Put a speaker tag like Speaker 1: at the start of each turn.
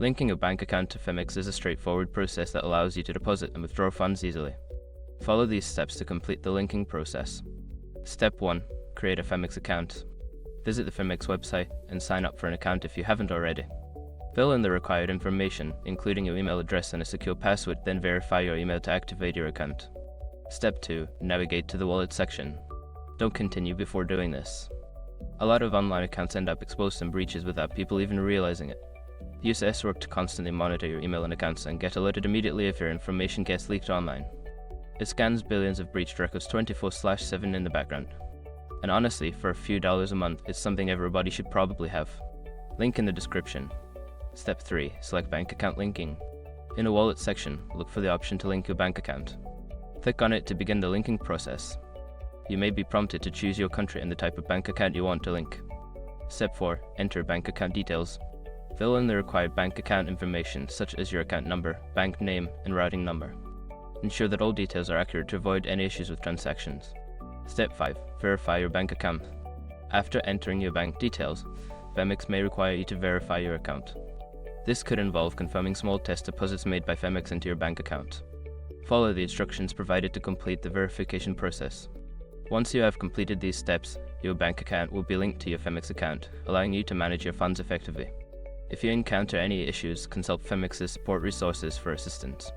Speaker 1: Linking a bank account to Phemex is a straightforward process that allows you to deposit and withdraw funds easily. Follow these steps to complete the linking process. Step 1. Create a Phemex account. Visit the Phemex website and sign up for an account if you haven't already. Fill in the required information, including your email address and a secure password, then verify your email to activate your account. Step 2. Navigate to the wallet section. Don't continue before doing this. A lot of online accounts end up exposed in breaches without people even realizing it. Use S-Work to constantly monitor your email and accounts and get alerted immediately if your information gets leaked online. It scans billions of breached records 24/7 in the background. And honestly, for a few dollars a month, it's something everybody should probably have. Link in the description. Step 3. Select Bank Account Linking. In the Wallet section, look for the option to link your bank account. Click on it to begin the linking process. You may be prompted to choose your country and the type of bank account you want to link. Step 4. Enter bank account details. Fill in the required bank account information such as your account number, bank name, and routing number. Ensure that all details are accurate to avoid any issues with transactions. Step 5. Verify your bank account. After entering your bank details, Phemex may require you to verify your account. This could involve confirming small test deposits made by Phemex into your bank account. Follow the instructions provided to complete the verification process. Once you have completed these steps, your bank account will be linked to your Phemex account, allowing you to manage your funds effectively. If you encounter any issues, consult Phemex's support resources for assistance.